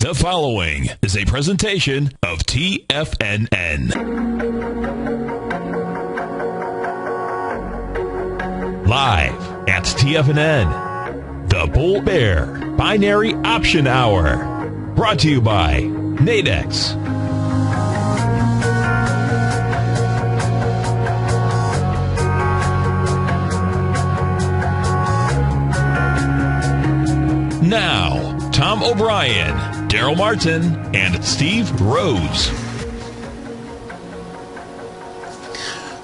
The following is a presentation of TFNN. Live at TFNN, the Bull Bear Binary Option Hour. Brought to you by Nadex. Now, Tom O'Brien, Darrell Martin, and Steve Rose.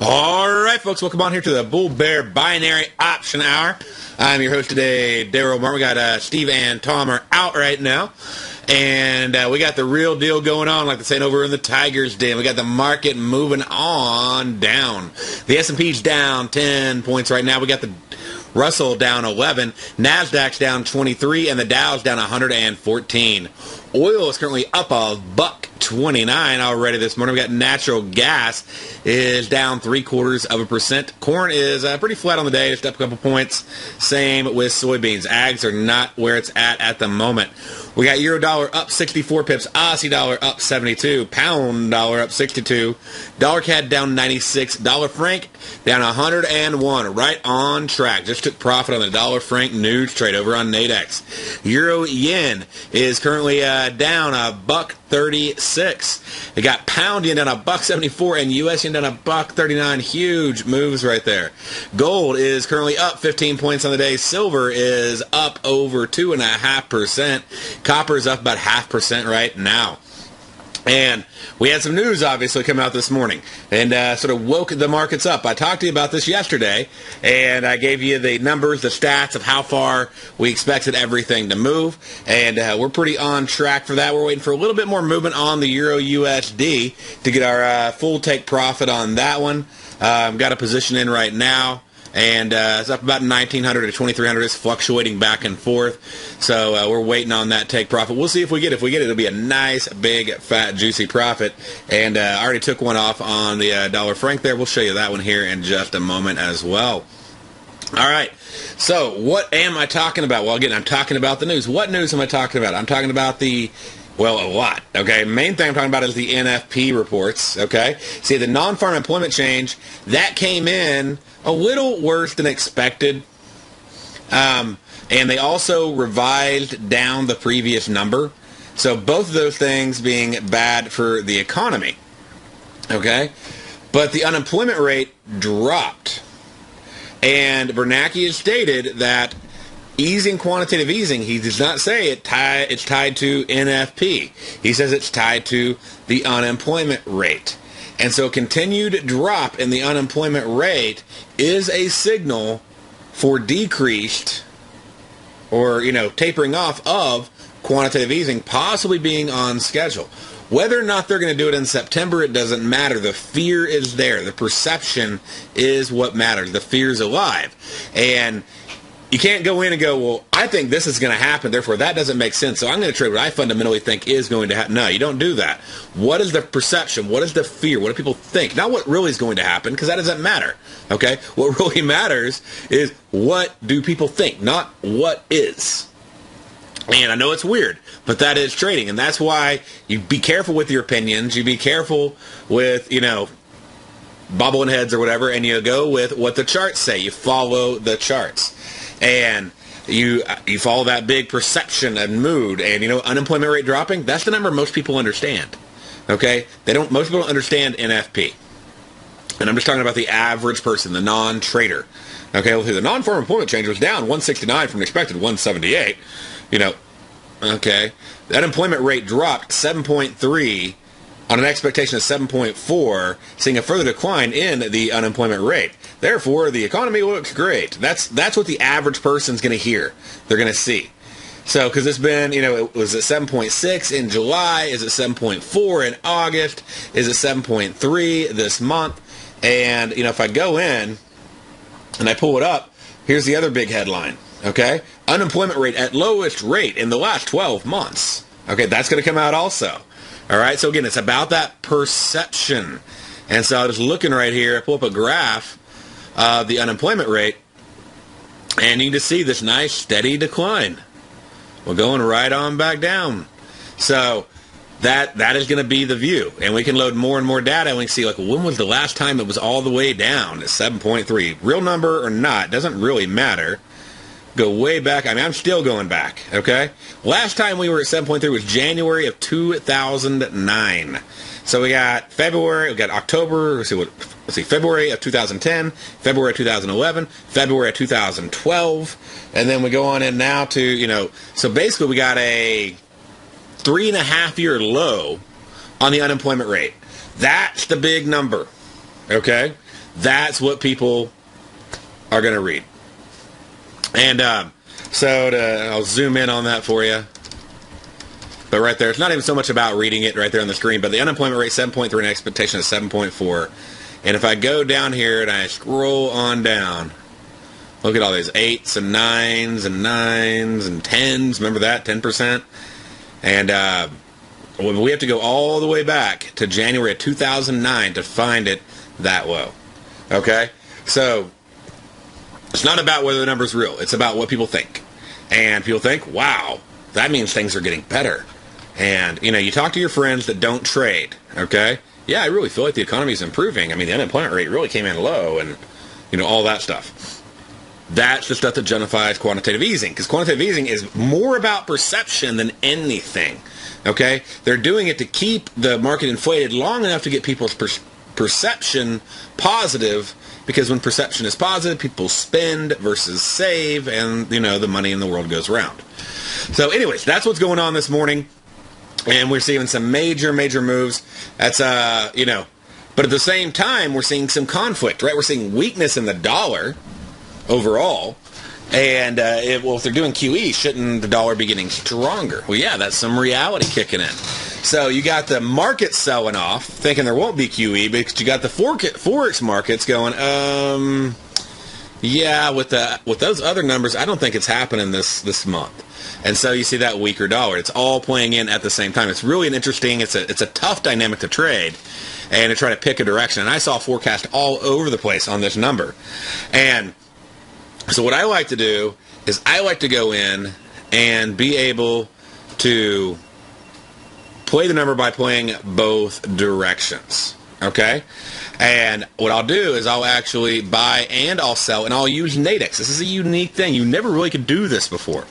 All right, folks, welcome on here to the Bull Bear Binary Option Hour. I'm your host today, Darrell Martin. We got Steve and Tom are out right now. And we got the real deal going on, like they're saying over in the Tigers Den. We got the market moving on down. The S&P's down 10 points right now. We got the Russell down 11, Nasdaq's down 23, and the Dow's down 114. Oil is currently up $1.29 already this morning. We got natural gas is down 0.75%. Corn is pretty flat on the day, just up a couple points. Same with soybeans. Ags are not where it's at the moment. We got euro dollar up 64 pips, Aussie dollar up 72, pound dollar up 62, dollar CAD down 96, dollar franc down 101, right on track. Just took profit on the dollar franc news trade over on Nadex. Euro yen is currently down $1.36. We got pound yen down $1.74 and US yen down $1.39. Huge moves right there. Gold is currently up 15 points on the day. Silver is up over 2.5%. Copper is up about 0.5% right now. And we had some news, obviously, come out this morning and sort of woke the markets up. I talked to you about this yesterday, and I gave you the numbers, the stats of how far we expected everything to move, and we're pretty on track for that. We're waiting for a little bit more movement on the Euro USD to get our full take profit on that one. Got a position in right now. And it's up about 1,900 to 2,300. It's fluctuating back and forth. So we're waiting on that take profit. We'll see if we get it. If we get it, it'll be a nice, big, fat, juicy profit. And I already took one off on the dollar franc there. We'll show you that one here in just a moment as well. All right. So what am I talking about? Well, again, I'm talking about the news. What news am I talking about? I'm talking about a lot, okay? Main thing I'm talking about is the NFP reports, okay? See, the non-farm employment change, that came in a little worse than expected. And they also revised down the previous number. So both of those things being bad for the economy, okay? But the unemployment rate dropped. And Bernanke has stated that easing, quantitative easing, he does not say it's tied to NFP. He says it's tied to the unemployment rate. And so a continued drop in the unemployment rate is a signal for decreased or, tapering off of quantitative easing, possibly being on schedule. Whether or not they're going to do it in September, it doesn't matter. The fear is there. The perception is what matters. The fear is alive. And you can't go in and go, well, I think this is going to happen, therefore that doesn't make sense, so I'm going to trade what I fundamentally think is going to happen. No, you don't do that. What is the perception? What is the fear? What do people think? Not what really is going to happen, because that doesn't matter, okay? What really matters is what do people think, not what is. And I know it's weird, but that is trading, and that's why you be careful with your opinions. You be careful with, bobbling heads or whatever, and you go with what the charts say. You follow the charts. And you follow that big perception and mood, and unemployment rate dropping, that's the number most people understand. Okay? Most people don't understand NFP. And I'm just talking about the average person, the non-trader. Okay, well, the non-farm employment change was down 169 from an expected 178. Okay. The unemployment rate dropped 7.3 on an expectation of 7.4, seeing a further decline in the unemployment rate. Therefore, the economy looks great. That's what the average person's going to hear. They're going to see. So, because it's been, it was at 7.6 in July. Is it 7.4 in August? Is it 7.3 this month? And, if I go in and I pull it up, here's the other big headline, okay? Unemployment rate at lowest rate in the last 12 months. Okay, that's going to come out also. All right, so again, it's about that perception. And so I was looking right here, I pull up a graph of the unemployment rate, and you can just see this nice steady decline. We're going right on back down. So that is going to be the view. And we can load more and more data, and we can see, like, when was the last time it was all the way down at 7.3? Real number or not, doesn't really matter. Go way back. I mean, I'm still going back, okay? Last time we were at 7.3 was January of 2009. So we got February, we got October, let's see, February of 2010, February of 2011, February of 2012, and then we go on in now to, so basically we got a 3.5-year low on the unemployment rate. That's the big number, okay? That's what people are going to read. And I'll zoom in on that for you. But right there, it's not even so much about reading it right there on the screen, but the unemployment rate 7.3 and expectation is 7.4. And if I go down here and I scroll on down, look at all these 8s and 9s and 9s and 10s. Remember that? 10%. And we have to go all the way back to January of 2009 to find it that low. Okay? So it's not about whether the number's real. It's about what people think. And people think, wow, that means things are getting better. And, you talk to your friends that don't trade, okay? Yeah, I really feel like the economy is improving. I mean, the unemployment rate really came in low and, all that stuff. That's the stuff that justifies quantitative easing, because quantitative easing is more about perception than anything, okay? They're doing it to keep the market inflated long enough to get people's perception positive, because when perception is positive, people spend versus save, and, the money in the world goes around. So anyways, that's what's going on this morning. And we're seeing some major, major moves. That's, but at the same time, we're seeing some conflict, right? We're seeing weakness in the dollar overall. And, if they're doing QE, shouldn't the dollar be getting stronger? Well, yeah, that's some reality kicking in. So you got the market selling off, thinking there won't be QE, because you got the Forex markets going, yeah, with those other numbers, I don't think it's happening this month. And so you see that weaker dollar. It's all playing in at the same time. It's really it's a tough dynamic to trade and to try to pick a direction. And I saw forecast all over the place on this number. And so what I like to do is I like to go in and be able to play the number by playing both directions. Okay? And what I'll do is I'll actually buy and I'll sell, and I'll use Nadex. This is a unique thing. You never really could do this before.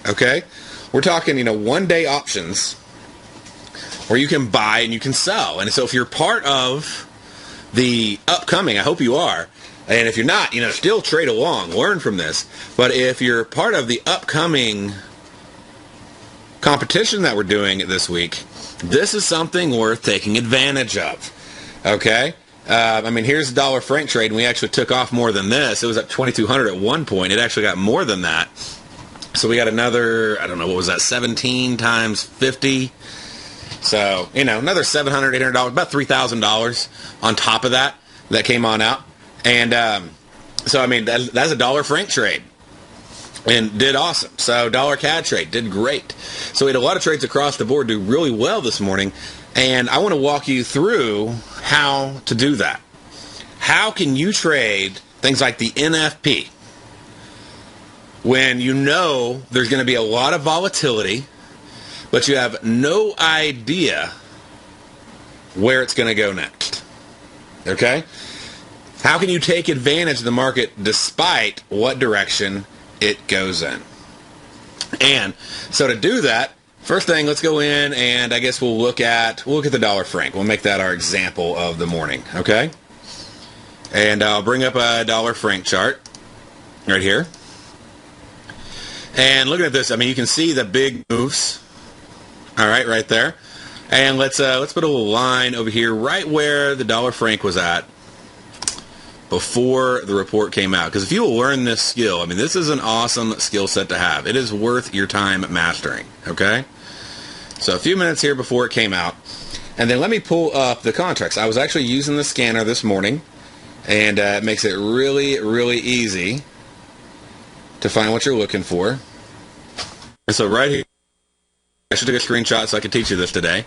Okay? We're talking, one-day options where you can buy and you can sell. And so if you're part of the upcoming, I hope you are, and if you're not, still trade along, learn from this. But if you're part of the upcoming competition that we're doing this week, this is something worth taking advantage of. Okay? Here's the dollar franc trade, and we actually took off more than this. It was at 2,200 at one point. It actually got more than that. So we got another, I don't know, what was that, 17 times 50? So, another $700, $800, about $3,000 on top of that came on out. And that's a dollar franc trade. And did awesome. So dollar CAD trade did great. So we had a lot of trades across the board do really well this morning. And I want to walk you through how to do that. How can you trade things like the NFP when there's going to be a lot of volatility, but you have no idea where it's going to go next? Okay? How can you take advantage of the market despite what direction it goes in? And so to do that, first thing, let's go in and I guess we'll look at the dollar franc. We'll make that our example of the morning, okay? And I'll bring up a dollar franc chart right here. And looking at this, you can see the big moves. All right, right there. And let's put a little line over here right where the dollar franc was at before the report came out. Because if you will learn this skill, this is an awesome skill set to have. It is worth your time mastering, okay? So a few minutes here before it came out. And then let me pull up the contracts. I was actually using the scanner this morning, and it makes it really, really easy to find what you're looking for. And so right here, I should take a screenshot so I can teach you this today.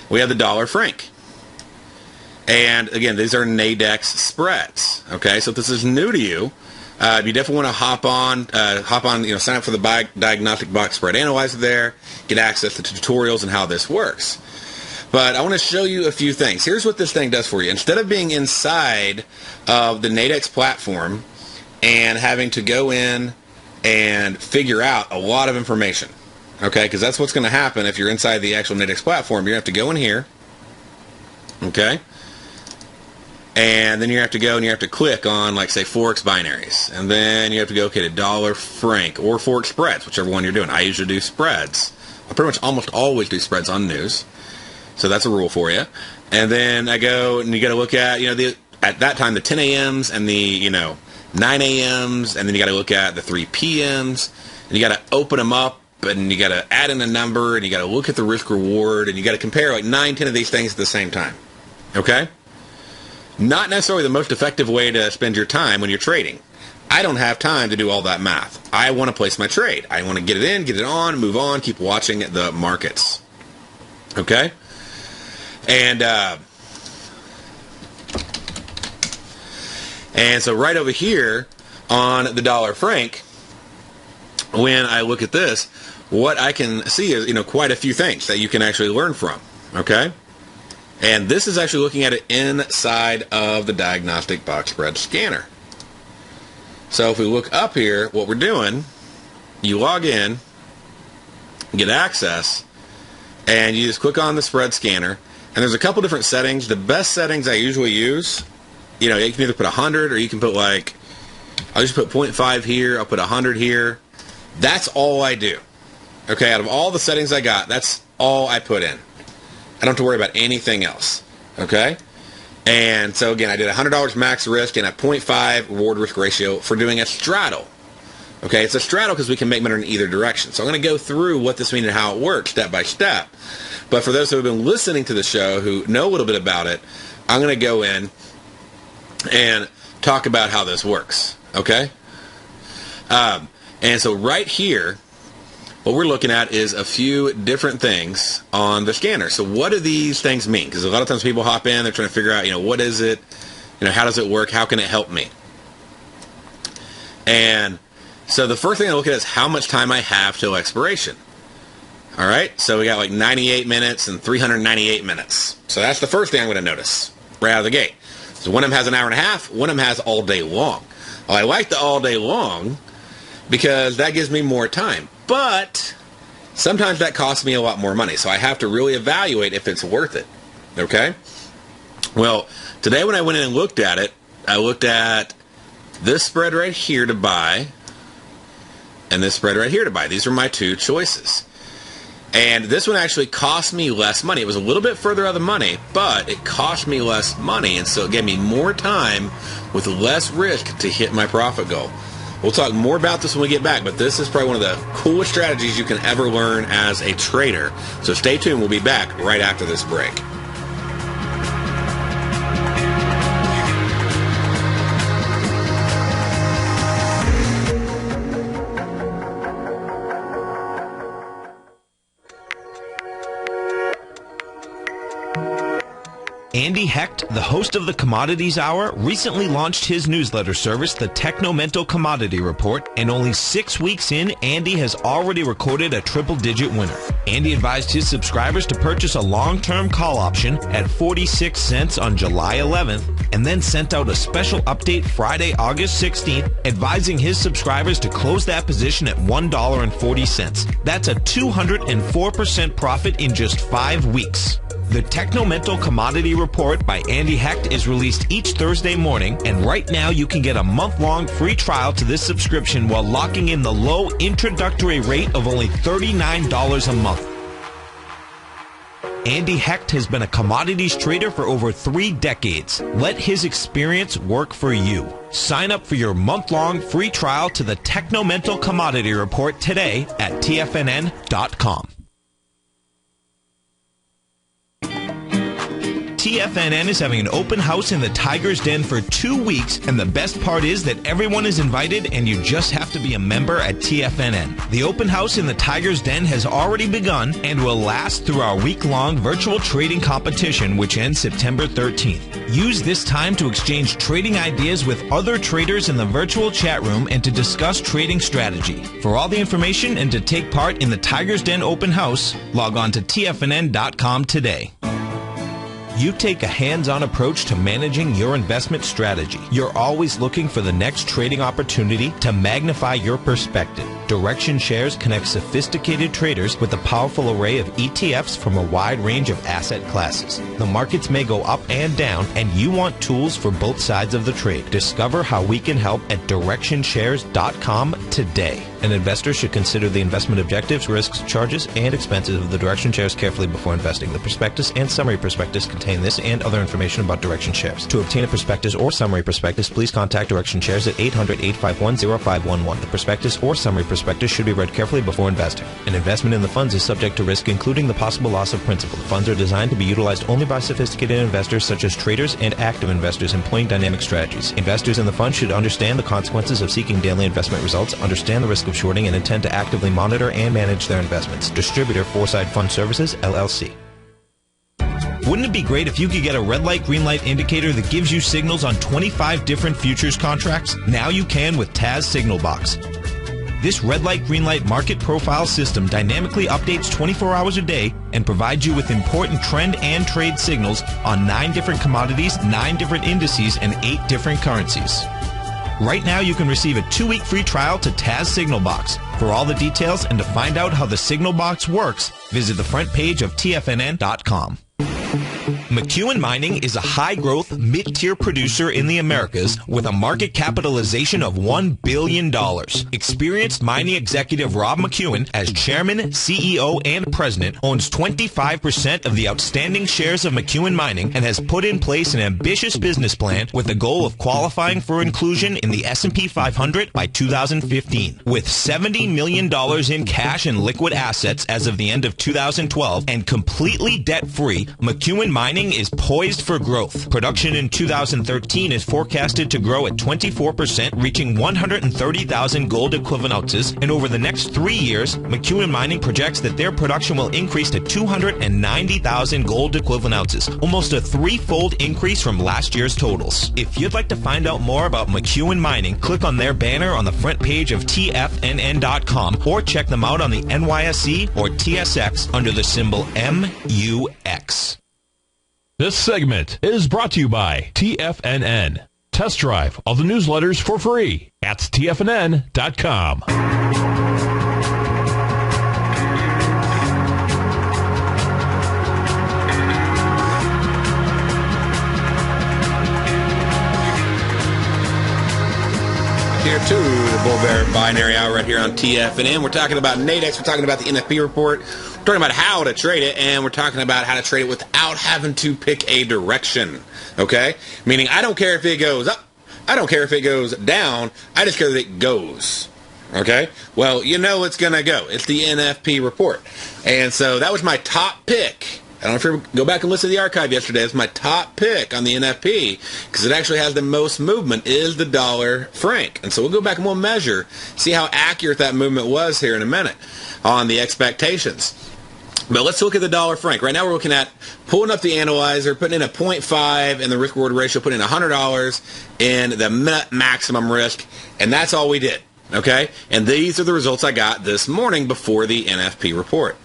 We have the dollar franc. And again, these are Nadex spreads. Okay, so if this is new to you, You definitely want to hop on, sign up for the Diagnostic Box Spread Analyzer there, get access to tutorials and how this works. But I want to show you a few things. Here's what this thing does for you. Instead of being inside of the Nadex platform and having to go in and figure out a lot of information, okay, because that's what's going to happen if you're inside the actual Nadex platform. You're going to have to go in here, okay, and then you have to go and you have to click on, like, say, Forex binaries, and then you have to go, okay, to dollar franc or Forex spreads, whichever one you're doing. I usually do spreads. I pretty much almost always do spreads on news, so that's a rule for you. And then I go and you got to look at, at that time, the 10 a.m.s and the 9 a.m.s, and then you got to look at the 3 p.m.s, and you got to open them up, and you got to add in a number, and you got to look at the risk reward, and you got to compare like 9, 10 of these things at the same time. Okay? Not necessarily the most effective way to spend your time when you're trading. I don't have time to do all that math. I want to place my trade. I want to get it in, get it on, move on, keep watching the markets. Okay? And so right over here on the dollar franc, when I look at this, what I can see is, quite a few things that you can actually learn from. Okay? And this is actually looking at it inside of the Diagnostic Box Spread Scanner. So if we look up here, what we're doing, you log in, get access, and you just click on the spread scanner. And there's a couple different settings. The best settings I usually use, you can either put 100 or you can put I'll just put 0.5 here, I'll put 100 here. That's all I do. Okay, out of all the settings I got, that's all I put in. I don't have to worry about anything else. Okay? And so again, I did $100 max risk and a 0.5 reward risk ratio for doing a straddle. Okay, it's a straddle because we can make money in either direction. So I'm going to go through what this means and how it works step by step. But for those who have been listening to the show who know a little bit about it, I'm going to go in and talk about how this works. Okay? And so right here, what we're looking at is a few different things on the scanner. So what do these things mean? Because a lot of times people hop in, they're trying to figure out, what is it? How does it work? How can it help me? And so the first thing I look at is how much time I have till expiration. All right, so we got like 98 minutes and 398 minutes. So that's the first thing I'm going to notice right out of the gate. So one of them has an hour and a half, one of them has all day long. Well, I like the all day long because that gives me more time. But sometimes that costs me a lot more money, so I have to really evaluate if it's worth it. Okay? Well, today when I went in and looked at it, I looked at this spread right here to buy and this spread right here to buy. These are my two choices. And this one actually cost me less money. It was a little bit further out of the money, but it cost me less money, and so it gave me more time with less risk to hit my profit goal. We'll talk more about this when we get back, but this is probably one of the coolest strategies you can ever learn as a trader. So stay tuned. We'll be back right after this break. Andy Hecht, the host of the Commodities Hour, recently launched his newsletter service, the Technomental Commodity Report, and only 6 weeks in, Andy has already recorded a triple-digit winner. Andy advised his subscribers to purchase a long-term call option at 46 cents on July 11th, and then sent out a special update Friday, August 16th, advising his subscribers to close that position at $1.40. That's a 204% profit in just 5 weeks. The Technomental Commodity Report by Andy Hecht is released each Thursday morning, and right now you can get a month-long free trial to this subscription while locking in the low introductory rate of only $39 a month. Andy Hecht has been a commodities trader for over 3 decades. Let his experience work for you. Sign up for your month-long free trial to the Technomental Commodity Report today at TFNN.com. TFNN is having an open house in the Tiger's Den for 2 weeks, and the best part is that everyone is invited and you just have to be a member at TFNN. The open house in the Tiger's Den has already begun and will last through our week-long virtual trading competition, which ends September 13th. Use this time to exchange trading ideas with other traders in the virtual chat room and to discuss trading strategy. For all the information and to take part in the Tiger's Den open house, log on to TFNN.com today. You take a hands-on approach to managing your investment strategy. You're always looking for the next trading opportunity to magnify your perspective. Direction Shares connects sophisticated traders with a powerful array of ETFs from a wide range of asset classes. The markets may go up and down, and you want tools for both sides of the trade. Discover how we can help at DirectionShares.com today. An investor should consider the investment objectives, risks, charges, and expenses of the Direction Shares carefully before investing. The prospectus and summary prospectus contain this and other information about Direction Shares. To obtain a prospectus or summary prospectus, please contact Direction Shares at 800-851-0511. The prospectus or summary prospectus should be read carefully before investing. An investment in the funds is subject to risk, including the possible loss of principal. The funds are designed to be utilized only by sophisticated investors such as traders and active investors employing dynamic strategies. Investors in the fund should understand the consequences of seeking daily investment results, understand the risk of shorting, and intend to actively monitor and manage their investments. Distributor Foreside Fund Services, LLC. Wouldn't it be great if you could get a red light, green light indicator that gives you signals on 25 different futures contracts? Now you can with Taz Signal Box. This red light, green light market profile system dynamically updates 24 hours a day and provides you with important trend and trade signals on 9 different commodities, 9 different indices, and 8 different currencies. Right now, you can receive a 2-week free trial to Taz Signal Box. For all the details and to find out how the Signal Box works, visit the front page of TFNN.com. McEwen Mining is a high-growth, mid-tier producer in the Americas with a market capitalization of $1 billion. Experienced mining executive Rob McEwen, as chairman, CEO, and president, owns 25% of the outstanding shares of McEwen Mining and has put in place an ambitious business plan with the goal of qualifying for inclusion in the S&P 500 by 2015. With $70 million in cash and liquid assets as of the end of 2012 and completely debt-free, McEwen Mining is poised for growth. Production in 2013 is forecasted to grow at 24%, reaching 130,000 gold equivalent ounces, and over the next 3 years, McEwen Mining projects that their production will increase to 290,000 gold equivalent ounces, almost a 3-fold increase from last year's totals. If you'd like to find out more about McEwen Mining, click on their banner on the front page of TFNN.com or check them out on the NYSE or TSX under the symbol MUX. This segment is brought to you by TFNN. Test drive all the newsletters for free at TFNN.com. Here to the Bull Bear Binary Hour right here on TFNN. We're talking about Nadex. We're talking about the NFP report. We're talking about how to trade it, and we're talking about how to trade it without having to pick a direction. Okay? Meaning, I don't care if it goes up. I don't care if it goes down. I just care that it goes. Okay? Well, you know it's going to go. It's the NFP report. And so that was my top pick. I don't know if you go back and listen to the archive yesterday. It's my top pick on the NFP because it actually has the most movement is the dollar franc. And so we'll go back and we'll measure, see how accurate that movement was here in a minute on the expectations. But let's look at the dollar franc. Right now we're looking at pulling up the analyzer, putting in a 0.5 in the risk-reward ratio, putting in $100 in the maximum risk, and that's all we did. Okay? And these are the results I got this morning before the NFP report.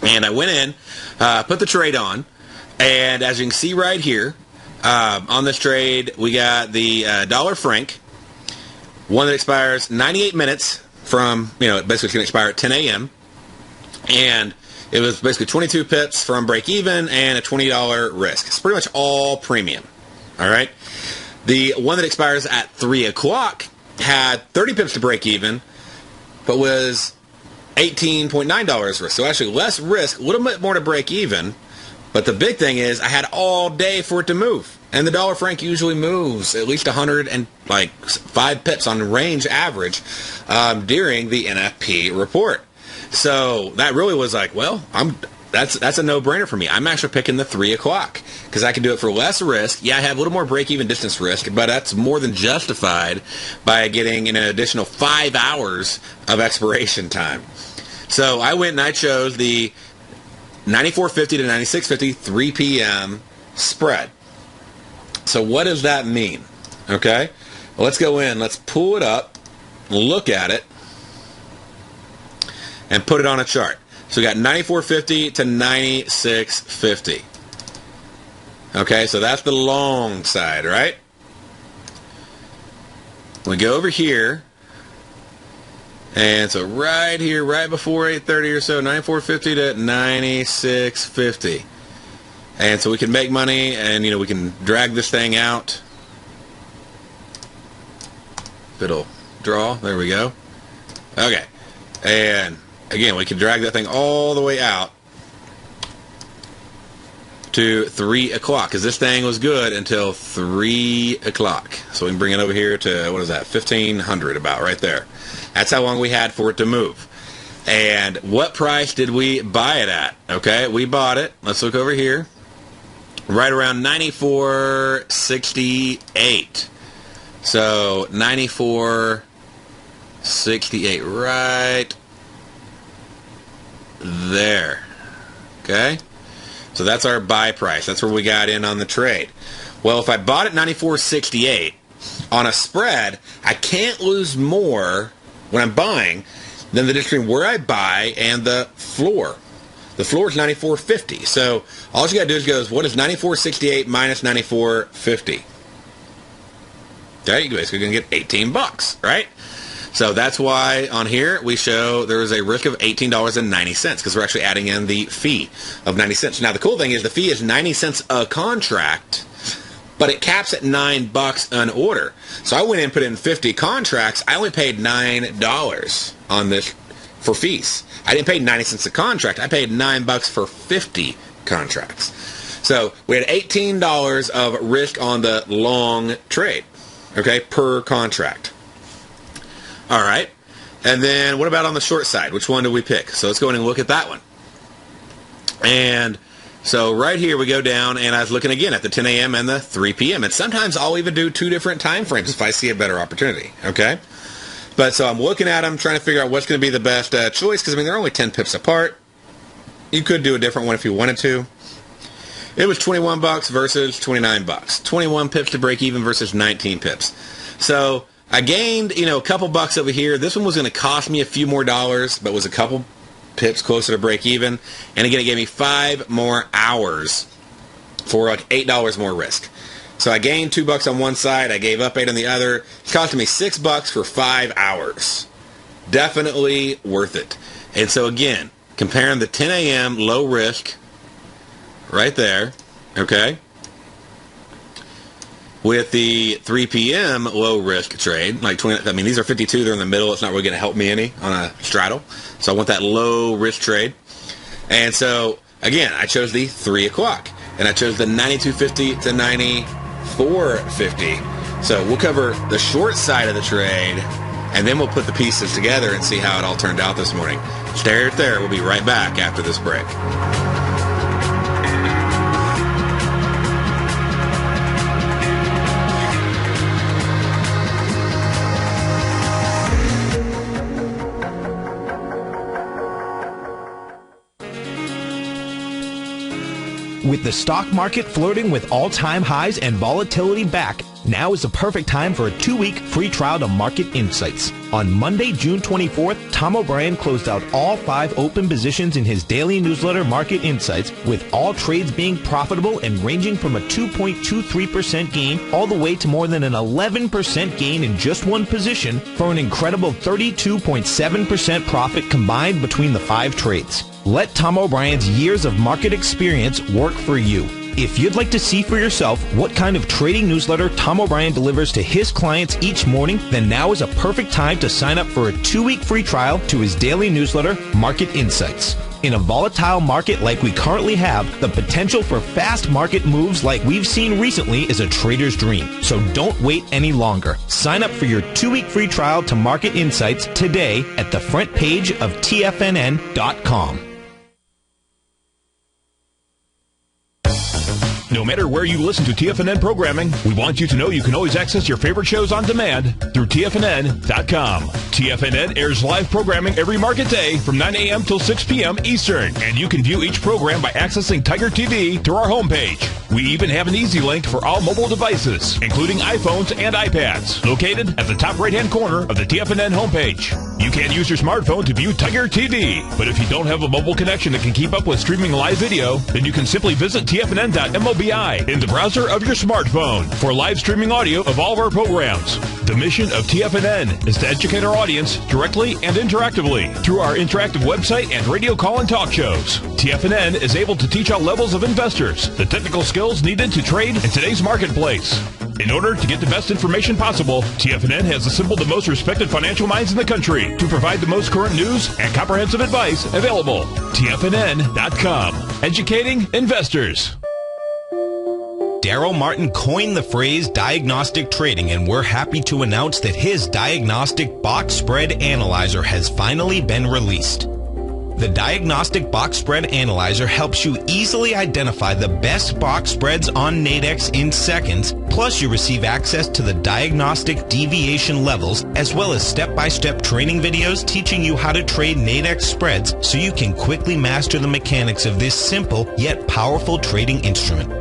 And I went in, put the trade on, and as you can see right here, on this trade, we got the dollar franc, one that expires 98 minutes from, basically it's going to expire at 10 a.m., and it was basically 22 pips from break even and a $20 risk. It's pretty much all premium, all right? The one that expires at 3 o'clock had 30 pips to break even, but was $18.9 risk. So actually less risk, a little bit more to break even. But the big thing is I had all day for it to move. And the dollar franc usually moves at least 105 pips on range average during the NFP report. So that really was like, well, that's a no-brainer for me. I'm actually picking the 3 o'clock because I can do it for less risk. Yeah, I have a little more break-even distance risk, but that's more than justified by getting an additional 5 hours of expiration time. So I went and I chose the 94.50 to 96.50 3 p.m. spread. So what does that mean? Okay, well, let's go in. Let's pull it up, look at it, and put it on a chart. So we got 94.50 to 96.50. Okay, so that's the long side, right? We go over here, and so right here, right before 8:30 or so, 94.50 to 96.50. And so we can make money, and we can drag this thing out. If it'll draw, there we go. Okay, and again, we can drag that thing all the way out to 3 o'clock, because this thing was good until 3 o'clock. So we can bring it over here to, what is that, 1500 about right there. That's how long we had for it to move. And what price did we buy it at? Okay, we bought it. Let's look over here. Right around 94.68. So 94.68 right there. Okay? So that's our buy price. That's where we got in on the trade. Well, if I bought at 94.68 on a spread, I can't lose more when I'm buying than the difference between where I buy and the floor. The floor is 94.50. So all you got to do is go, what is 94.68 minus 94.50? Okay, you're basically going to get $18, right? So that's why on here we show there is a risk of $18.90 because we're actually adding in the fee of 90 cents. Now the cool thing is the fee is 90 cents a contract, but it caps at $9 an order. So I went in and put in 50 contracts. I only paid $9 on this for fees. I didn't pay 90 cents a contract. I paid $9 for 50 contracts. So we had $18 of risk on the long trade, okay, per contract. All right. And then what about on the short side? Which one do we pick? So let's go in and look at that one. And so right here we go down, and I was looking again at the 10 a.m. and the 3 p.m. And sometimes I'll even do 2 different time frames if I see a better opportunity, okay? But so I'm looking at them, trying to figure out what's going to be the best choice because, I mean, they're only 10 pips apart. You could do a different one if you wanted to. It was $21 versus $29. 21 pips to break even versus 19 pips. So I gained, a couple bucks over here. This one was going to cost me a few more dollars, but was a couple pips closer to break even. And again, it gave me 5 more hours for like $8 more risk. So I gained $2 on one side. I gave up 8 on the other. It cost me $6 for 5 hours. Definitely worth it. And so again, comparing the 10 a.m. low risk right there, okay, with the 3 p.m. low-risk trade, like 20, I mean, these are 52. They're in the middle. It's not really going to help me any on a straddle. So I want that low-risk trade. And so, again, I chose the 3 o'clock. And I chose the 92.50 to 94.50. So we'll cover the short side of the trade, and then we'll put the pieces together and see how it all turned out this morning. Stay right there. We'll be right back after this break. With the stock market flirting with all-time highs and volatility back, now is the perfect time for a 2-week free trial to Market Insights. On Monday, June 24th, Tom O'Brien closed out all 5 open positions in his daily newsletter, Market Insights, with all trades being profitable and ranging from a 2.23% gain all the way to more than an 11% gain in just one position for an incredible 32.7% profit combined between the 5 trades. Let Tom O'Brien's years of market experience work for you. If you'd like to see for yourself what kind of trading newsletter Tom O'Brien delivers to his clients each morning, then now is a perfect time to sign up for a 2-week free trial to his daily newsletter, Market Insights. In a volatile market like we currently have, the potential for fast market moves like we've seen recently is a trader's dream. So don't wait any longer. Sign up for your 2-week free trial to Market Insights today at the front page of TFNN.com. No matter where you listen to TFNN programming, we want you to know you can always access your favorite shows on demand through TFNN.com. TFNN airs live programming every market day from 9 a.m. till 6 p.m. Eastern, and you can view each program by accessing Tiger TV through our homepage. We even have an easy link for all mobile devices, including iPhones and iPads, located at the top right-hand corner of the TFNN homepage. You can use your smartphone to view Tiger TV, but if you don't have a mobile connection that can keep up with streaming live video, then you can simply visit TFNN.mobi in the browser of your smartphone for live streaming audio of all of our programs. The mission of TFNN is to educate our audience directly and interactively through our interactive website and radio call and talk shows. TFNN is able to teach all levels of investors the technical skills needed to trade in today's marketplace. In order to get the best information possible, TFNN has assembled the most respected financial minds in the country to provide the most current news and comprehensive advice available. TFNN.com. Educating investors. Darrell Martin coined the phrase diagnostic trading, and we're happy to announce that his diagnostic box spread analyzer has finally been released. The Diagnostic Box Spread Analyzer helps you easily identify the best box spreads on Nadex in seconds, plus you receive access to the diagnostic deviation levels, as well as step-by-step training videos teaching you how to trade Nadex spreads so you can quickly master the mechanics of this simple yet powerful trading instrument.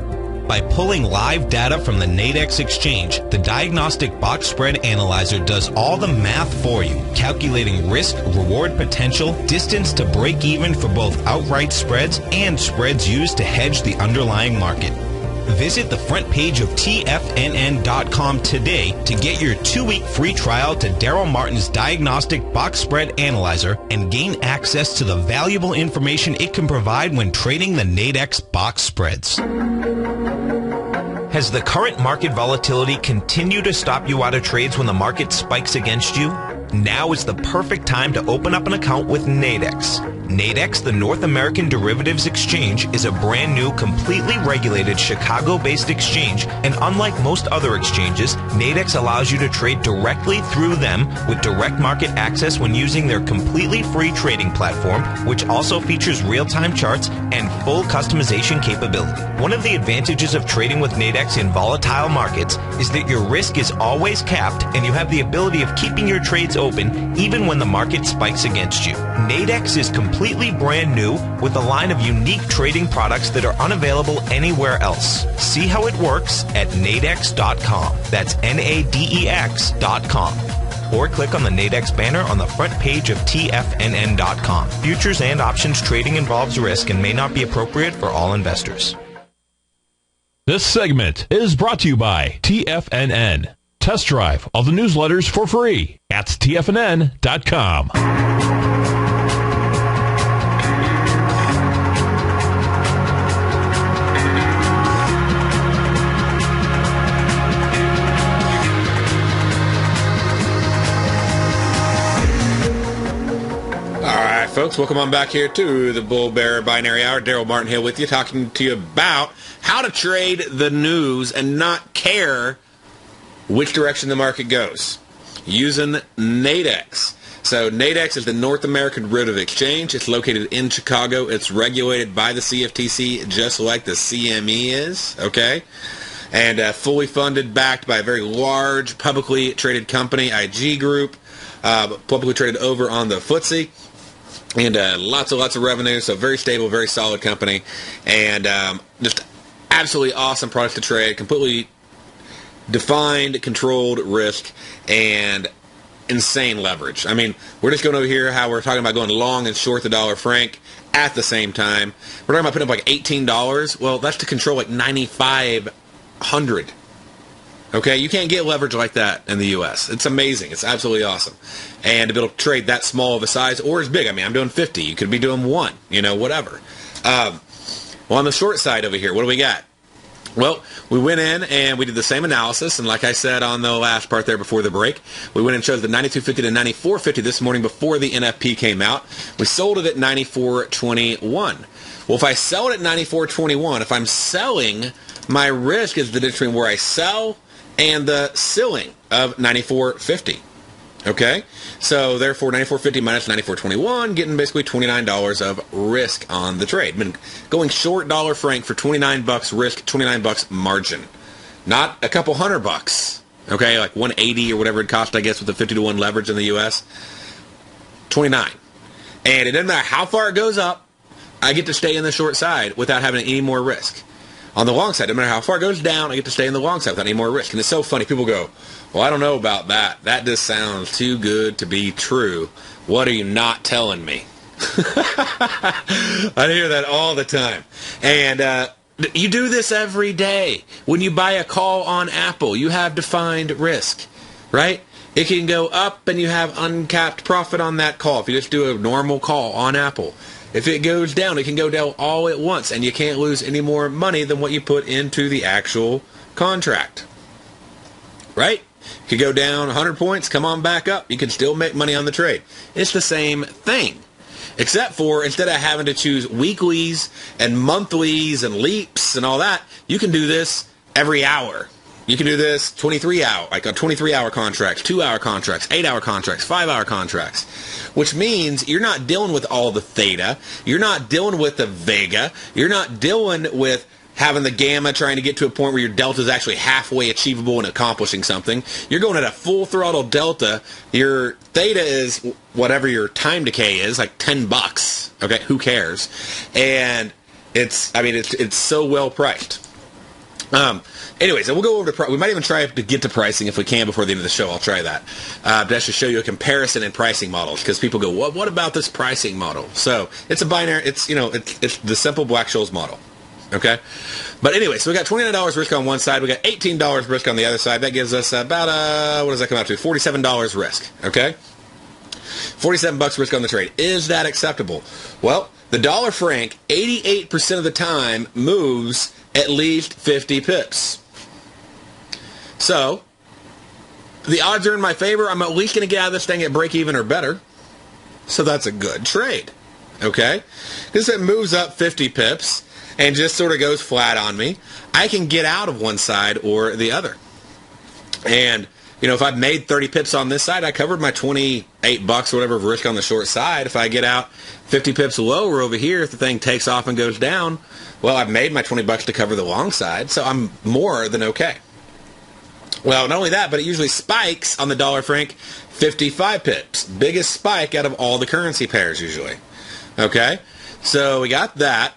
By pulling live data from the Nadex exchange, the Diagnostic Box Spread Analyzer does all the math for you, calculating risk, reward potential, distance to break even for both outright spreads and spreads used to hedge the underlying market. Visit the front page of TFNN.com today to get your 2-week free trial to Darrell Martin's Diagnostic Box Spread Analyzer and gain access to the valuable information it can provide when trading the Nadex box spreads. Has the current market volatility continued to stop you out of trades when the market spikes against you? Now is the perfect time to open up an account with Nadex. Nadex, the North American Derivatives Exchange, is a brand new, completely regulated Chicago-based exchange, and unlike most other exchanges, Nadex allows you to trade directly through them with direct market access when using their completely free trading platform, which also features real-time charts and full customization capability. One of the advantages of trading with Nadex in volatile markets is that your risk is always capped and you have the ability of keeping your trades open even when the market spikes against you. Nadex is completely brand new with a line of unique trading products that are unavailable anywhere else. See how it works at nadex.com. That's Nadex.com. Or click on the Nadex banner on the front page of TFNN.com. Futures and options trading involves risk and may not be appropriate for all investors. This segment is brought to you by TFNN. Test drive all the newsletters for free at TFNN.com. Folks, welcome on back here to the Bull Bear Binary Hour. Darrell Martin here with you, talking to you about how to trade the news and not care which direction the market goes using Nadex. So Nadex is the North American Derivative Exchange. It's located in Chicago. It's regulated by the CFTC just like the CME is, okay? And fully funded, backed by a very large publicly traded company, IG Group, publicly traded over on the FTSE. And lots of revenue, so very stable, very solid company, and just absolutely awesome products to trade, completely defined, controlled risk, and insane leverage. I mean, we're just going over here how we're talking about going long and short the dollar franc at the same time. We're talking about putting up like $18. Well, that's to control like 9,500. Okay, you can't get leverage like that in the U.S. It's amazing. It's absolutely awesome. And to be able to trade that small of a size or as big, I mean, I'm doing 50. You could be doing 1, whatever. Well, on the short side over here, what do we got? Well, we went in and we did the same analysis, and like I said on the last part there before the break, we went and chose the 92.50 to 94.50 this morning before the NFP came out. We sold it at 94.21. Well, if I sell it at 94.21, if I'm selling, my risk is the difference between where I sell and the ceiling of 94.50. Okay, so therefore 94.50 minus 94.21, getting basically $29 of risk on the trade. Been going short dollar franc for $29 risk, $29 margin, not a couple $100. Okay, like 180 or whatever it cost, I guess, with the 50-to-1 leverage in the U.S. 29, and it doesn't matter how far it goes up. I get to stay in the short side without having any more risk. On the long side, no matter how far it goes down, I get to stay in the long side without any more risk. And it's so funny. People go, well, I don't know about that. That just sounds too good to be true. What are you not telling me? I hear that all the time. And you do this every day. When you buy a call on Apple, you have defined risk, right? It can go up and you have uncapped profit on that call if you just do a normal call on Apple. If it goes down, it can go down all at once, and you can't lose any more money than what you put into the actual contract. Right? It could go down 100 points, come on back up. You can still make money on the trade. It's the same thing, except for instead of having to choose weeklies and monthlies and leaps and all that, you can do this every hour. You can do this 23-hour, like a 23-hour contracts, 2-hour contracts, 8-hour contracts, 5-hour contracts, which means you're not dealing with all the theta. You're not dealing with the vega. You're not dealing with having the gamma trying to get to a point where your delta is actually halfway achievable and accomplishing something. You're going at a full throttle delta. Your theta is whatever your time decay is, like $10. Okay, who cares? And it's so well priced. Anyways, we'll go over to we might even try to get to pricing if we can before the end of the show. I'll try that. That's to show you a comparison in pricing models, because people go, what about this pricing model? So it's a binary. It's the simple Black-Scholes model. Okay, but anyway, so we got $29 risk on one side. We got $18 risk on the other side. That gives us about what does that come out to? $47 risk. Okay, $47 risk on the trade. Is that acceptable? Well, the dollar franc 88% of the time moves at least 50 pips. So, the odds are in my favor. I'm at least going to get out of this thing at break even or better. So that's a good trade. Okay? Because it moves up 50 pips and just sort of goes flat on me, I can get out of one side or the other. And, if I've made 30 pips on this side, I covered my $28 or whatever of risk on the short side. If I get out 50 pips lower over here, if the thing takes off and goes down, well, I've made my $20 to cover the long side, so I'm more than okay. Well, not only that, but it usually spikes on the dollar franc 55 pips. Biggest spike out of all the currency pairs usually. Okay? So we got that.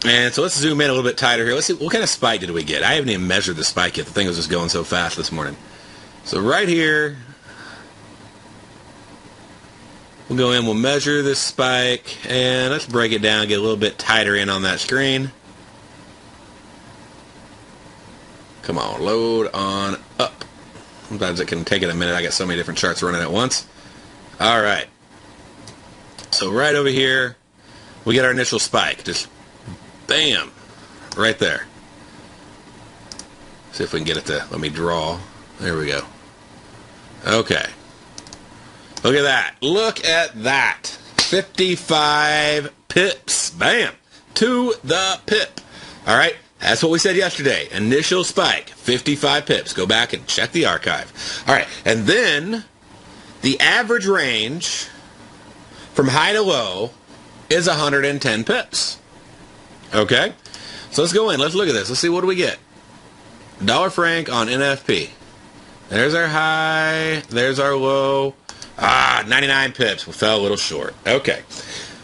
And so let's zoom in a little bit tighter here. Let's see, what kind of spike did we get? I haven't even measured the spike yet. The thing was just going so fast this morning. So right here, we'll go in, we'll measure this spike, and let's break it down, get a little bit tighter in on that screen. Come on, load on up. Sometimes it can take it a minute. I got so many different charts running at once. All right. So right over here, we get our initial spike. Just bam, right there. See if we can get it to, let me draw. There we go. Okay. Look at that. Look at that. 55 pips. Bam. To the pip. All right. That's what we said yesterday. Initial spike, 55 pips. Go back and check the archive. All right. And then the average range from high to low is 110 pips. Okay? So let's go in. Let's look at this. Let's see, what do we get? Dollar franc on NFP. There's our high. There's our low. 99 pips. We fell a little short. Okay.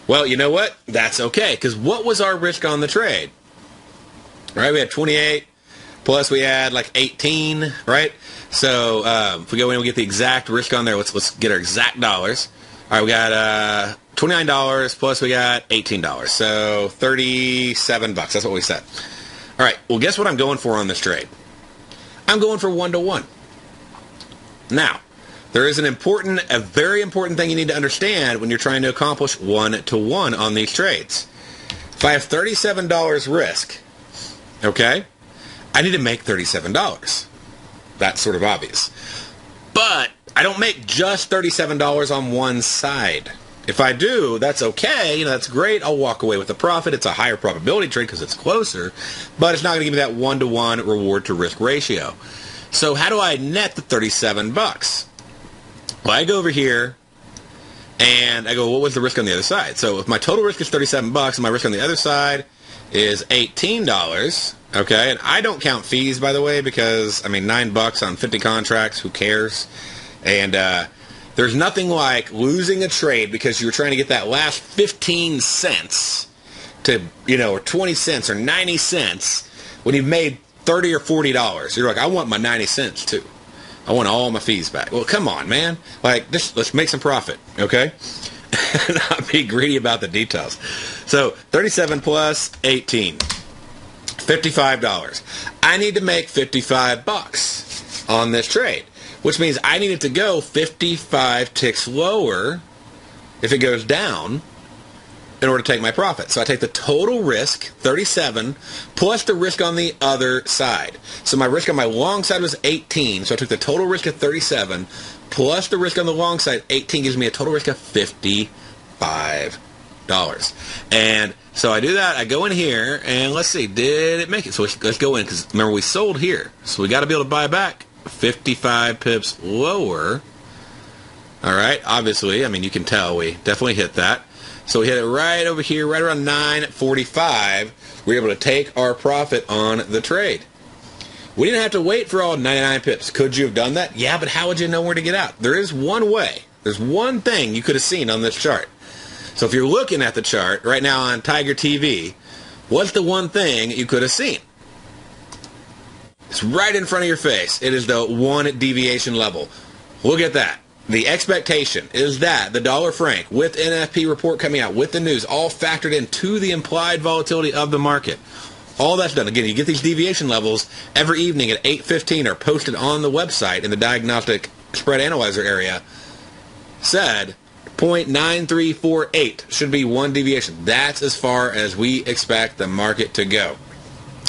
Well, you know what? That's okay, because what was our risk on the trade? Right, we had 28, plus we had like 18, right? So if we go in and we get the exact risk on there, let's get our exact dollars. All right, we got $29, plus we got $18. So $37. That's what we said. All right, well, guess what I'm going for on this trade? I'm going for 1-to-1. Now, there is a very important thing you need to understand when you're trying to accomplish 1-to-1 on these trades. If I have $37 risk, okay, I need to make $37. That's sort of obvious. But I don't make just $37 on one side. If I do, that's okay. That's great. I'll walk away with a profit. It's a higher probability trade because it's closer, but it's not going to give me that 1-to-1 reward to risk ratio. So how do I net the $37? Well, I go over here, and I go, what was the risk on the other side? So if my total risk is $37 and my risk on the other side is $18, okay, and I don't count fees, by the way, because, I mean, $9 on 50 contracts, who cares? And there's nothing like losing a trade because you were trying to get that last 15 cents to, or 20 cents or 90 cents when you've made $30 or $40. You're like, I want my 90 cents too. I want all my fees back. Well, come on, man. Like, let's make some profit, okay? Not be greedy about the details. So, 37 plus 18. $55. I need to make $55 on this trade, which means I need it to go 55 ticks lower if it goes down in order to take my profit. So I take the total risk, 37, plus the risk on the other side. So my risk on my long side was 18, so I took the total risk of 37, plus the risk on the long side, 18 gives me a total risk of $55. And so I do that, I go in here, and let's see, did it make it? So let's go in, because remember we sold here, so we got to be able to buy back 55 pips lower. All right, obviously, I mean, you can tell we definitely hit that. So we hit it right over here, right around 9:45. We were able to take our profit on the trade. We didn't have to wait for all 99 pips. Could you have done that? Yeah, but how would you know where to get out? There is one way. There's one thing you could have seen on this chart. So if you're looking at the chart right now on Tiger TV, what's the one thing you could have seen? It's right in front of your face. It is the one deviation level. Look at that. The expectation is that the dollar franc, with NFP report coming out, with the news, all factored into the implied volatility of the market. All that's done. Again, you get these deviation levels every evening at 8:15 are posted on the website in the diagnostic spread analyzer area. Said 0.9348 should be one deviation. That's as far as we expect the market to go.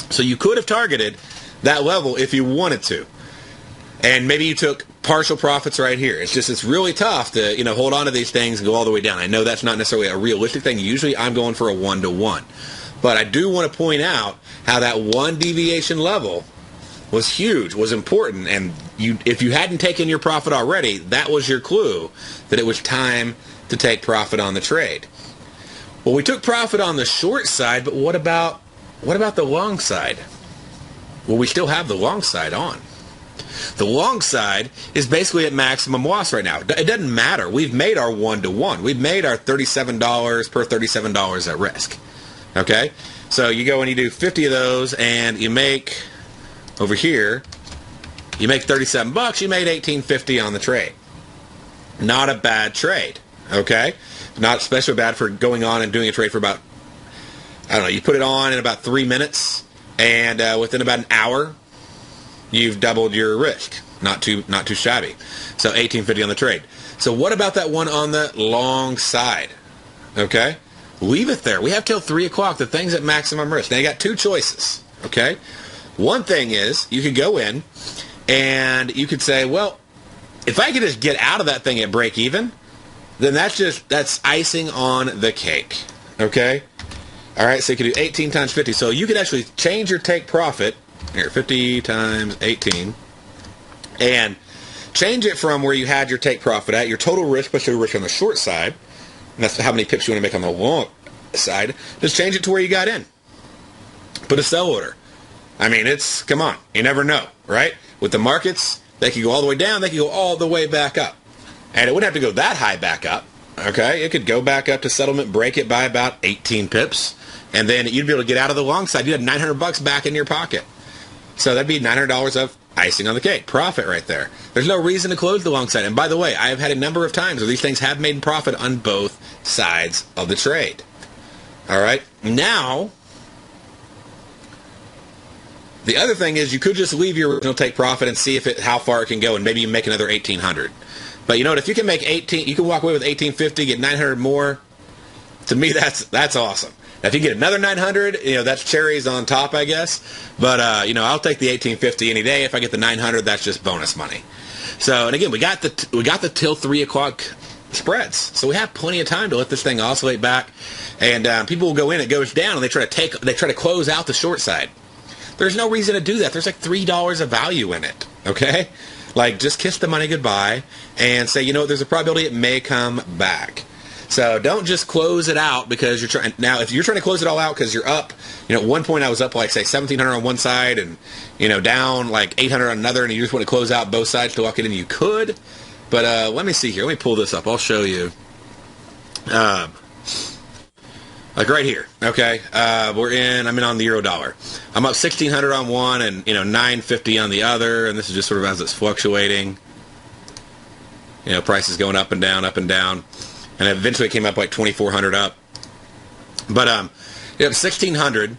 So you could have targeted that level if you wanted to. And maybe you took partial profits right here. It's really tough to, hold on to these things and go all the way down. I know that's not necessarily a realistic thing. Usually I'm going for a 1-to-1. But I do want to point out how that one deviation level was huge, was important. And if you hadn't taken your profit already, that was your clue that it was time to take profit on the trade. Well, we took profit on the short side, but what about the long side? Well, we still have the long side on. The long side is basically at maximum loss right now. It doesn't matter. We've made our 1-to-1. We've made our $37 per $37 at risk. Okay? So you go and you do 50 of those, and you make, over here, you make $37. You made $18.50 on the trade. Not a bad trade. Okay? Not especially bad for going on and doing a trade for about, you put it on in about 3 minutes, and within about an hour, you've doubled your risk. Not too shabby. So $18.50 on the trade. So what about that one on the long side? Okay? Leave it there. We have till 3 o'clock. The thing's at maximum risk. Now you got two choices. Okay? One thing is you could go in and you could say, well, if I could just get out of that thing at break even, then that's icing on the cake. Okay? All right, so you could do 18 times 50. So you could actually change your take profit. Here, 50 times 18. And change it from where you had your take profit at, your total risk plus your risk on the short side. And that's how many pips you want to make on the long side. Just change it to where you got in. Put a sell order. I mean, come on. You never know, right? With the markets, they could go all the way down. They could go all the way back up. And it wouldn't have to go that high back up. Okay? It could go back up to settlement, break it by about 18 pips. And then you'd be able to get out of the long side. You had $900 back in your pocket. So that'd be $900 of icing on the cake. Profit right there. There's no reason to close the long side. And by the way, I have had a number of times where these things have made profit on both sides of the trade. All right? Now, the other thing is you could just leave your original take profit and see how far it can go, and maybe you make another $1,800. But you know what? If you can make 18, you can walk away with $1,850, get $900 more. To me, that's awesome. Now, if you get another $900, that's cherries on top, I guess. But I'll take the $1,850 any day. If I get the $900, that's just bonus money. So, and again, we got the till 3 o'clock spreads, so we have plenty of time to let this thing oscillate back. And people will go in, it goes down, and they try to close out the short side. There's no reason to do that. There's like $3 of value in it. Okay, Like, just kiss the money goodbye and say, you know what, there's a probability it may come back. So don't just close it out because you're trying. Now, if you're trying to close it all out because you're up, you know, at one point I was up like, say, 1,700 on one side and, you know, down like 800 on another, and you just want to close out both sides to walk it in, you could. But let me see here. Let me pull this up. I'll show you. Like right here, okay? I'm in on the euro dollar. I'm up 1,600 on one and, you know, 950 on the other, and this is just sort of as it's fluctuating. You know, prices going up and down, and eventually it came up like 2,400 up. But you have 1,600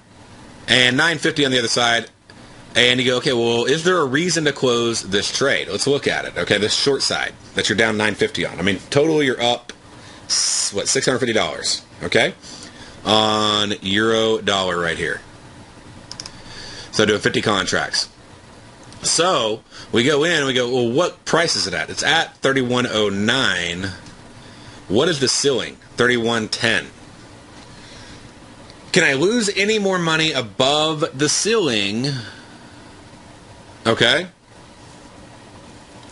and 950 on the other side, and you go, okay, well, is there a reason to close this trade? Let's look at it. Okay, this short side that you're down 950 on. I mean, total you're up, what, $650, okay? On euro dollar right here. So doing 50 contracts. So we go in and we go, well, what price is it at? It's at 31.09. What is the ceiling? 31.10. Can I lose any more money above the ceiling? Okay.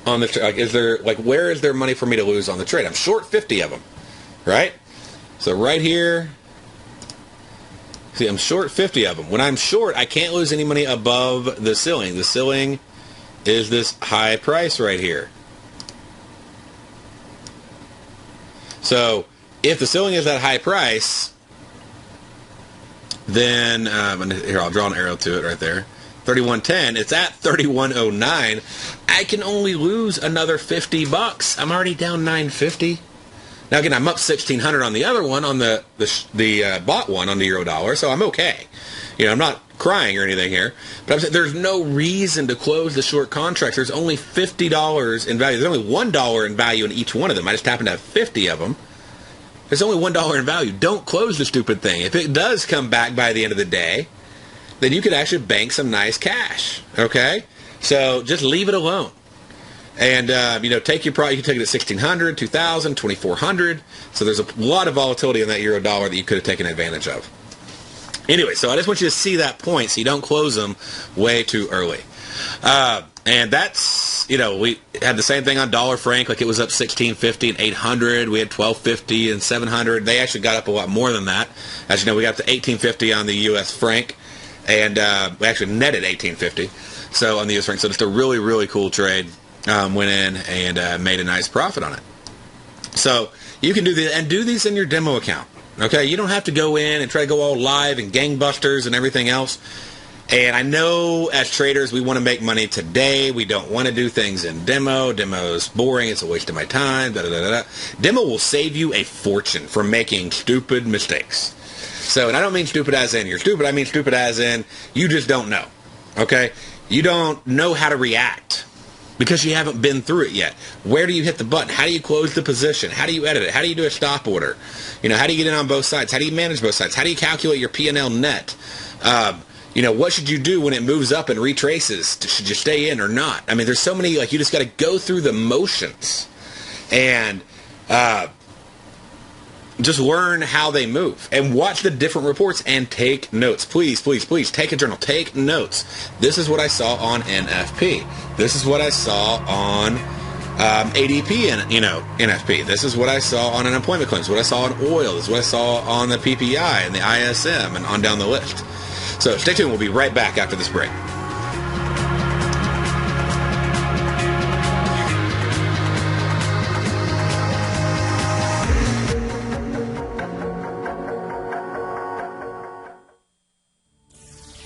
On the like, is there like where is there money for me to lose on the trade? I'm short 50 of them, right? So right here. See, I'm short 50 of them. When I'm short, I can't lose any money above the ceiling. The ceiling is this high price right here. So if the ceiling is that high price, then here, I'll draw an arrow to it right there. 31.10. It's at 31.09. I can only lose another $50. I'm already down 950. Now again, I'm up 1,600 on the other one, on the bought one on the euro dollar, so I'm okay. You know, I'm not crying or anything here, but I'm saying there's no reason to close the short contracts. There's only $50 in value. There's only $1 in value in each one of them. I just happen to have 50 of them. There's only $1 in value. Don't close the stupid thing. If it does come back by the end of the day, then you could actually bank some nice cash. Okay, so just leave it alone. And, you know, take your product. You can take it at 1,600, 2,000, 2,400. So there's a lot of volatility in that euro dollar that you could have taken advantage of. Anyway, so I just want you to see that point so you don't close them way too early. And that's, you know, we had the same thing on dollar franc. Like it was up 1,650 and 800. We had 1,250 and 700. They actually got up a lot more than that. As you know, we got up to 1,850 on the U.S. franc. And we actually netted 1,850. So on the U.S. franc. So just a really, really cool trade. Went in and made a nice profit on it. So you can do this and do these in your demo account. Okay, you don't have to go in and try to go all live and gangbusters and everything else. And I know as traders we want to make money today. We don't want to do things in demo. Demo's boring. It's a waste of my time. Demo will save you a fortune from making stupid mistakes. So, and I don't mean stupid as in you're stupid. I mean stupid as in you just don't know. Okay, you don't know how to react. Because you haven't been through it yet. Where do you hit the button? How do you close the position? How do you edit it? How do you do a stop order? You know, how do you get in on both sides? How do you manage both sides? How do you calculate your P&L net? You know, what should you do when it moves up and retraces? Should you stay in or not? I mean, there's so many, like, you just got to go through the motions and just learn how they move and watch the different reports and take notes. Please, please, please take a journal. Take notes. This is what I saw on NFP. This is what I saw on ADP and, you know, NFP. This is what I saw on unemployment claims. What I saw on oil. This is what I saw on the PPI and the ISM and on down the list. So stay tuned. We'll be right back after this break.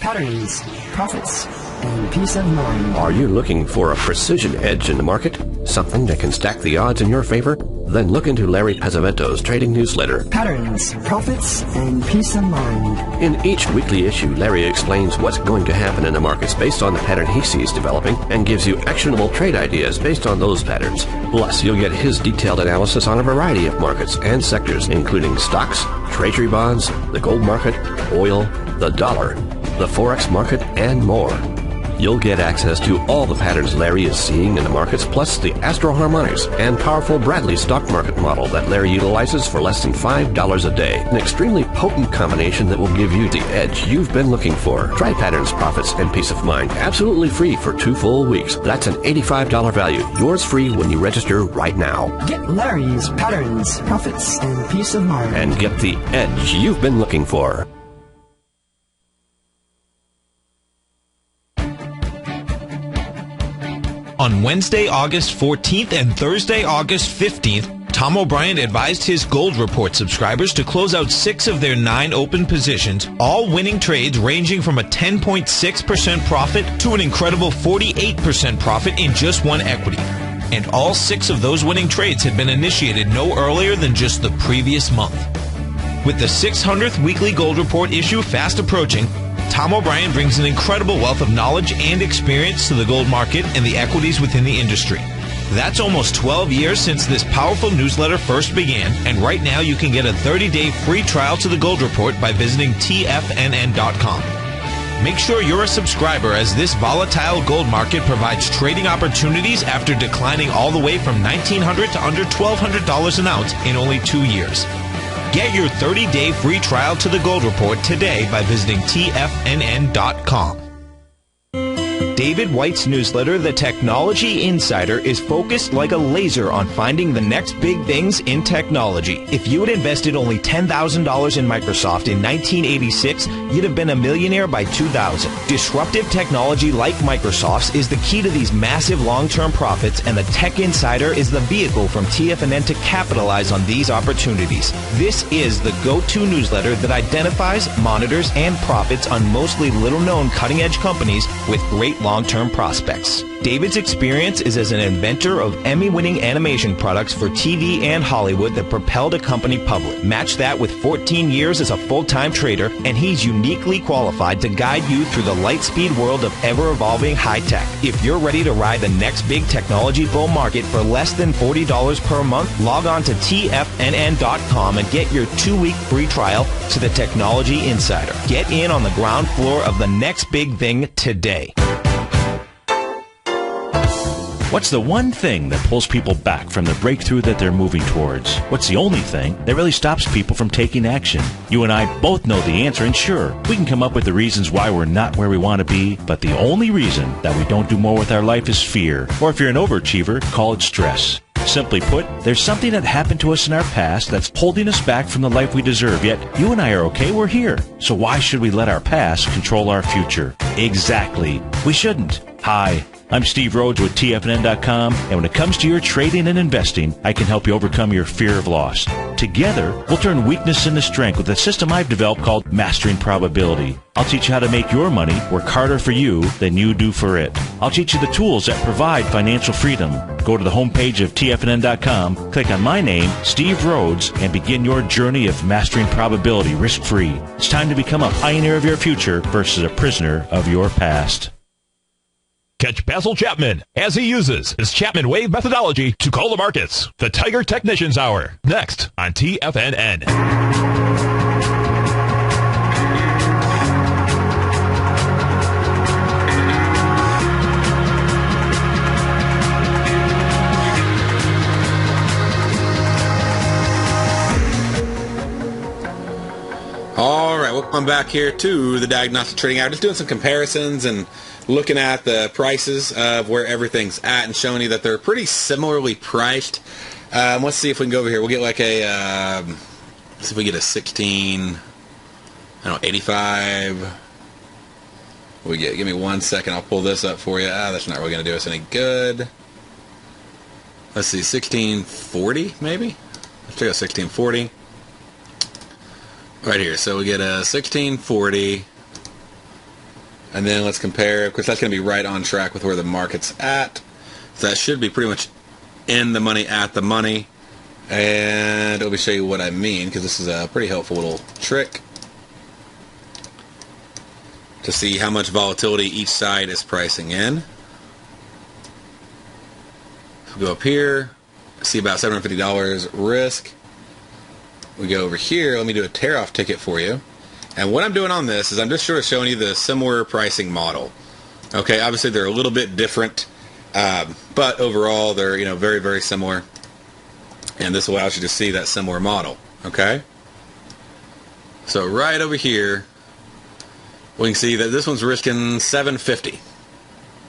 Patterns, profits, and peace of mind. Are you looking for a precision edge in the market? Something that can stack the odds in your favor? Then look into Larry Pezzavento's trading newsletter. Patterns, profits, and peace of mind. In each weekly issue, Larry explains what's going to happen in the markets based on the pattern he sees developing and gives you actionable trade ideas based on those patterns. Plus, you'll get his detailed analysis on a variety of markets and sectors, including stocks, treasury bonds, the gold market, oil, the dollar, the Forex market, and more. You'll get access to all the patterns Larry is seeing in the markets, plus the Astro Harmonics and powerful Bradley stock market model that Larry utilizes for less than $5 a day. An extremely potent combination that will give you the edge you've been looking for. Try patterns, profits, and peace of mind absolutely free for 2 full weeks. That's an $85 value. Yours free when you register right now. Get Larry's patterns, profits, and peace of mind. And get the edge you've been looking for. On Wednesday, August 14th and Thursday, August 15th, Tom O'Brien advised his Gold Report subscribers to close out 6 of their 9 open positions, all winning trades ranging from a 10.6% profit to an incredible 48% profit in just one equity. And all 6 of those winning trades had been initiated no earlier than just the previous month. With the 600th weekly Gold Report issue fast approaching, Tom O'Brien brings an incredible wealth of knowledge and experience to the gold market and the equities within the industry. That's almost 12 years since this powerful newsletter first began, and right now you can get a 30-day free trial to the Gold Report by visiting TFNN.com. Make sure you're a subscriber, as this volatile gold market provides trading opportunities after declining all the way from $1,900 to under $1,200 an ounce in only 2 years. Get your 30-day free trial to the Gold Report today by visiting TFNN.com. David White's newsletter, The Technology Insider, is focused like a laser on finding the next big things in technology. If you had invested only $10,000 in Microsoft in 1986, you'd have been a millionaire by 2000. Disruptive technology like Microsoft's is the key to these massive long-term profits, and the Tech Insider is the vehicle from TFNN to capitalize on these opportunities. This is the go-to newsletter that identifies, monitors, and profits on mostly little-known cutting-edge companies with great long-term prospects. David's experience is as an inventor of Emmy-winning animation products for TV and Hollywood that propelled a company public. Match that with 14 years as a full-time trader, and he's uniquely qualified to guide you through the light-speed world of ever-evolving high-tech. If you're ready to ride the next big technology bull market for less than $40 per month, log on to TFNN.com and get your 2-week free trial to the Technology Insider. Get in on the ground floor of the next big thing today. What's the one thing that pulls people back from the breakthrough that they're moving towards? What's the only thing that really stops people from taking action? You and I both know the answer, and sure, we can come up with the reasons why we're not where we want to be, but the only reason that we don't do more with our life is fear. Or if you're an overachiever, call it stress. Simply put, there's something that happened to us in our past that's holding us back from the life we deserve, yet you and I are okay, we're here. So why should we let our past control our future? Exactly. We shouldn't. Hi, I'm Steve Rhodes with TFNN.com, and when it comes to your trading and investing, I can help you overcome your fear of loss. Together, we'll turn weakness into strength with a system I've developed called Mastering Probability. I'll teach you how to make your money work harder for you than you do for it. I'll teach you the tools that provide financial freedom. Go to the homepage of TFNN.com, click on my name, Steve Rhodes, and begin your journey of mastering probability risk-free. It's time to become a pioneer of your future versus a prisoner of your past. Catch Basil Chapman as he uses his Chapman Wave methodology to call the markets. The Tiger Technicians Hour, next on TFNN. All right, welcome back here to the Diagnostic Trading Hour. Just doing some comparisons and looking at the prices of where everything's at and showing you that they're pretty similarly priced. Let's see if we can go over here. We'll get like a, let's see if we get a 85. We get. Give me 1 second. I'll pull this up for you. That's not really going to do us any good. Let's see, 1640 maybe? Let's check out 1640. Right here. So we get a 1640. And then let's compare, of course that's going to be right on track with where the market's at. So that should be pretty much in the money, at the money. And let me show you what I mean, because this is a pretty helpful little trick to see how much volatility each side is pricing in. So we go up here, see about $750 risk. We go over here, let me do a tear-off ticket for you. And what I'm doing on this is I'm just sort of showing you the similar pricing model. Okay, obviously they're a little bit different, but overall they're very, very similar. And this allows you to see that similar model. Okay, so right over here we can see that this one's risking $750.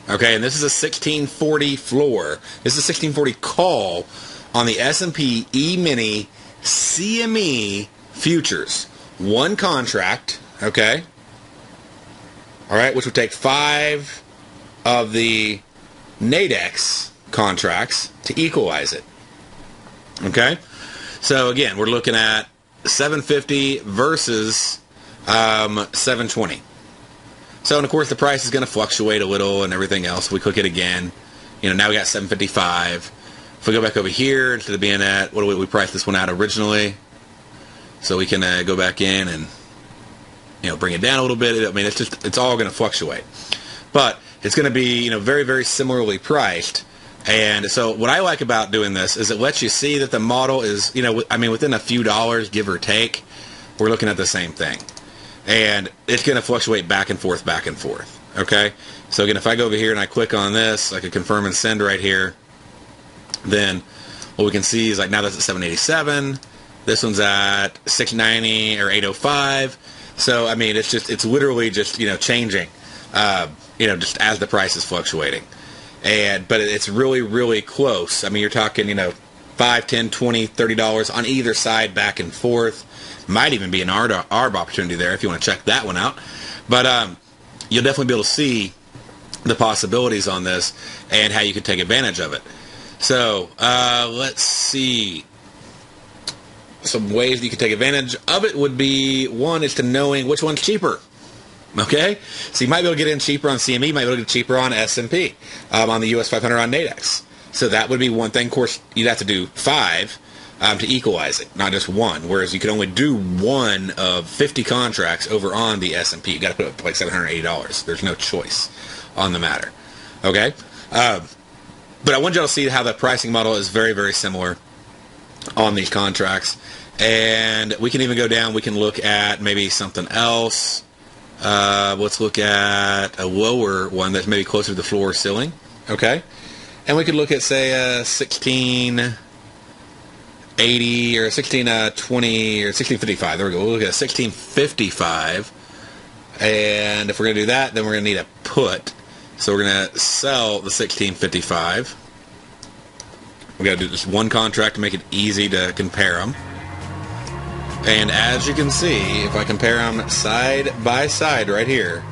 Okay, and this is a 1640 floor. This is a 1640 call on the S&P E-mini CME futures. One contract, okay? All right, which would take 5 of the Nadex contracts to equalize it. Okay? So again, we're looking at 750 versus 720. So, and of course, the price is going to fluctuate a little and everything else. We click it again. Now we got 755. If we go back over here, instead of being at, what do we priced this one out originally? So we can go back in and, bring it down a little bit. I mean, it's all going to fluctuate. But it's going to be, very, very similarly priced. And so what I like about doing this is it lets you see that the model is, within a few dollars, give or take, we're looking at the same thing. And it's going to fluctuate back and forth, okay? So again, if I go over here and I click on this, I can confirm and send right here, then what we can see is like now that's at 787, this one's at 690 or 805. So, I mean, it's literally just, changing, just as the price is fluctuating. But it's really, really close. I mean, you're talking, $5, $10, $20, $30 on either side back and forth. Might even be an ARB opportunity there if you want to check that one out. But you'll definitely be able to see the possibilities on this and how you can take advantage of it. So let's see. Some ways that you can take advantage of it would be, one is to knowing which one's cheaper. Okay? So you might be able to get in cheaper on CME, you might be able to get cheaper on S&P, on the US 500 on Nadex. So that would be one thing. Of course, you'd have to do 5 to equalize it, not just one. Whereas you can only do one of 50 contracts over on the S&P. You got to put up like $780. There's no choice on the matter. Okay? But I want you all to see how the pricing model is very, very similar on these contracts. And we can even go down. We can look at maybe something else. Let's look at a lower one that's maybe closer to the floor ceiling. Okay? And we could look at, say, 1680 or 1620 or 1655. There we go. We'll look at 1655. And if we're going to do that, then we're going to need a put. So we're going to sell the 1655. We've got to do just one contract to make it easy to compare them. And as you can see, if I compare them side by side right here,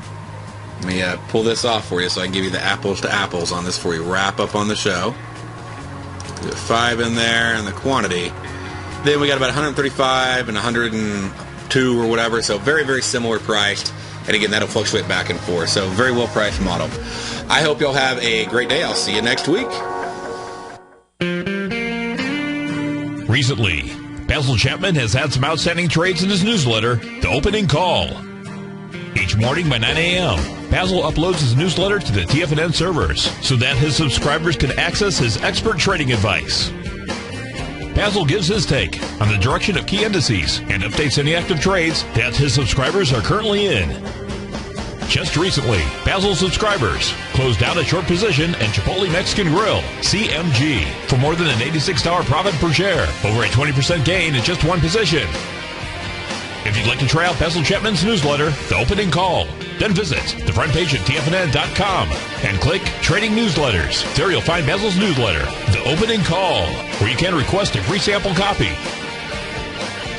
let me pull this off for you so I can give you the apples to apples on this before we wrap up on the show. Put 5 in there and the quantity. Then we got about 135 and 102 or whatever, so very, very similar priced. And again, that'll fluctuate back and forth. So very well priced model. I hope y'all have a great day. I'll see you next week. Recently, Basil Chapman has had some outstanding trades in his newsletter, The Opening Call. Each morning by 9 a.m., Basil uploads his newsletter to the TFNN servers so that his subscribers can access his expert trading advice. Basil gives his take on the direction of key indices and updates any active trades that his subscribers are currently in. Just recently, Basil subscribers closed out a short position in Chipotle Mexican Grill, CMG, for more than an $86 profit per share, over a 20% gain in just one position. If you'd like to try out Basil Chapman's newsletter, The Opening Call, then visit the front page at TFNN.com and click Trading Newsletters. There you'll find Basil's newsletter, The Opening Call, where you can request a free sample copy.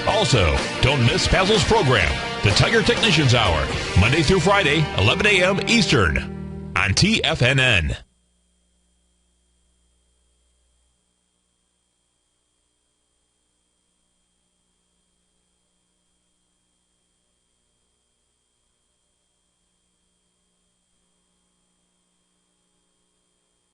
Also, don't miss Basil's program, The Tiger Technicians Hour, Monday through Friday, 11 a.m. Eastern, on TFNN.